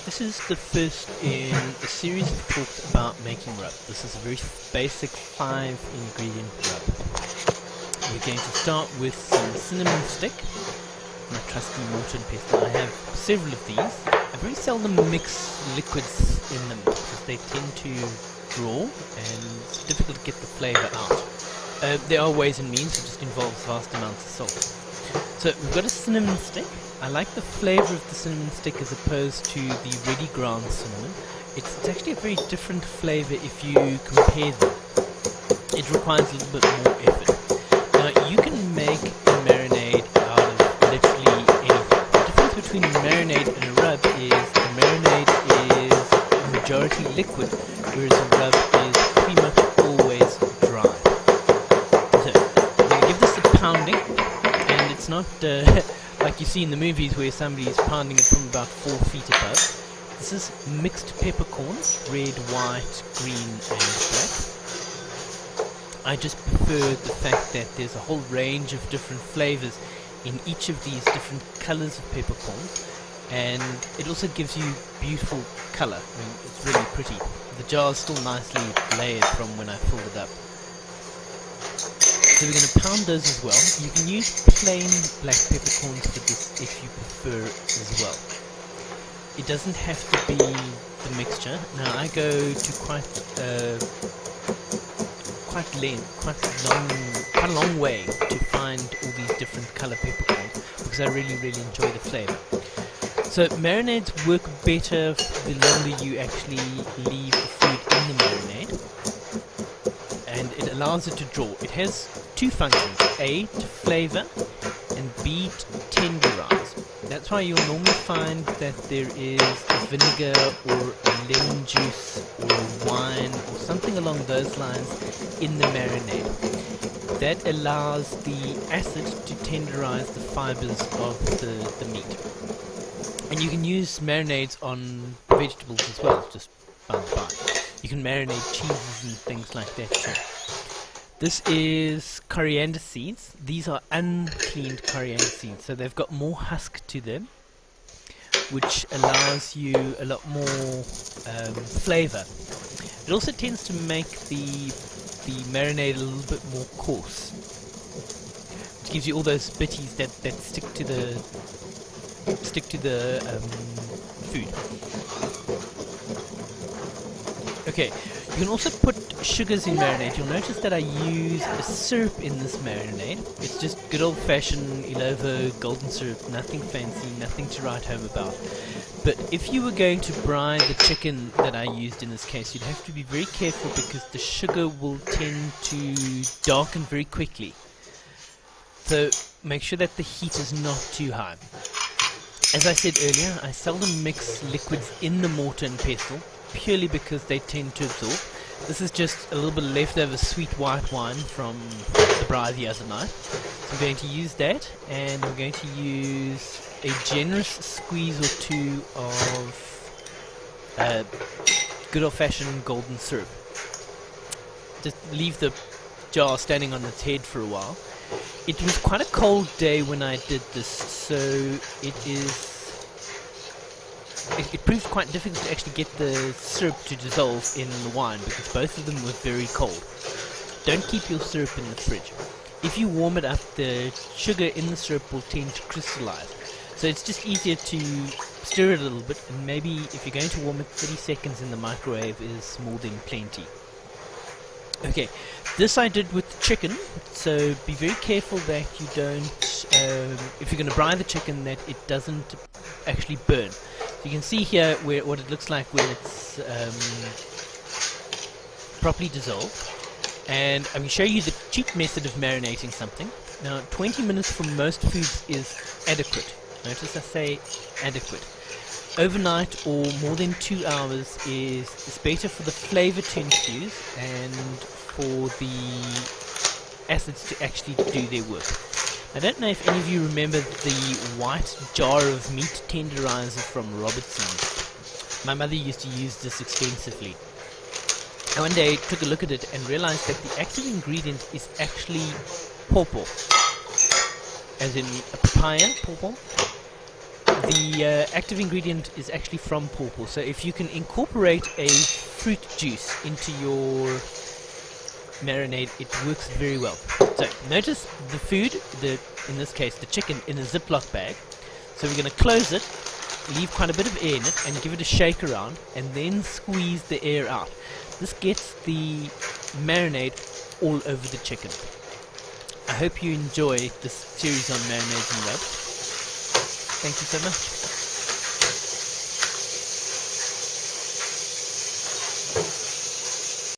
This is the first in a series of talks about making rub. This is a very basic 5-ingredient rub. We're going to start with some cinnamon stick, my trusty mortar and pestle. I have several of these. I very seldom mix liquids in them because they tend to draw and it's difficult to get the flavour out. There are ways and means, it just involves vast amounts of salt. So we've got a cinnamon stick. I like the flavour of the cinnamon stick as opposed to the ready ground cinnamon. It's actually a very different flavour if you compare them. It requires a little bit more effort. Now you can make a marinade out of literally anything. The difference between a marinade and a rub is a marinade is a majority liquid, whereas a rub is pretty much always dry. So I'm going to give this a pounding, and it's not like you see in the movies where somebody is pounding it from about 4 feet above. This is mixed peppercorns, red, white, green and black. I just prefer the fact that there's a whole range of different flavours in each of these different colours of peppercorns, and it also gives you beautiful colour. I mean, it's really pretty. The jar is still nicely layered from when I filled it up. So we're going to pound those as well. You can use plain black peppercorns for this if you prefer as well. It doesn't have to be the mixture. Now I go to quite a long way to find all these different colour peppercorns because I really enjoy the flavour. So marinades work better the longer you actually leave the food in the marinade, and it allows it to draw. It has two functions: A, to flavour, and B, to tenderize. That's why you'll normally find that there is a vinegar or a lemon juice or wine or something along those lines in the marinade. That allows the acid to tenderize the fibres of the meat. And you can use marinades on vegetables as well, just by the by. You can marinate cheeses and things like that too. This is coriander seeds. These are uncleaned coriander seeds, so they've got more husk to them, which allows you a lot more flavour. It also tends to make the marinade a little bit more coarse, which gives you all those bitties that stick to the food. Okay, you can also put sugars in marinade. You'll notice that I use a syrup in this marinade. It's just good old-fashioned Illovo golden syrup, nothing fancy, nothing to write home about. But if you were going to brine the chicken that I used in this case, you'd have to be very careful because the sugar will tend to darken very quickly. So make sure that the heat is not too high. As I said earlier, I seldom mix liquids in the mortar and pestle, purely because they tend to absorb. This is just a little bit of leftover sweet white wine from the braai the other night. So I'm going to use that, and I'm going to use a generous squeeze or two of good old-fashioned golden syrup. Just leave the jar standing on its head for a while. It was quite a cold day when I did this, so it proved quite difficult to actually get the syrup to dissolve in the wine because both of them were very cold. Don't keep your syrup in the fridge. If you warm it up, the sugar in the syrup will tend to crystallize. So it's just easier to stir it a little bit, and maybe if you're going to warm it, 30 seconds in the microwave is more than plenty. Okay, this I did with chicken, so be very careful that you don't, if you're going to brine the chicken, that it doesn't actually burn. You can see here what it looks like when it's properly dissolved, and I'm going to show you the cheap method of marinating something. Now 20 minutes for most foods is adequate. Notice I say adequate. Overnight or more than 2 hours is better for the flavour to infuse and for the acids to actually do their work. I don't know if any of you remember the white jar of meat tenderizer from Robertson's. My mother used to use this extensively. And one day I took a look at it and realized that the active ingredient is actually pawpaw, as in a papaya, pawpaw. the active ingredient is actually from pawpaw. So if you can incorporate a fruit juice into your marinade, it works very well. So notice the food, in this case the chicken, in a Ziploc bag. So we're going to close it, leave quite a bit of air in it, and give it a shake around, and then squeeze the air out. This gets the marinade all over the chicken. I hope you enjoy this series on marinades and rub. Thank you so much.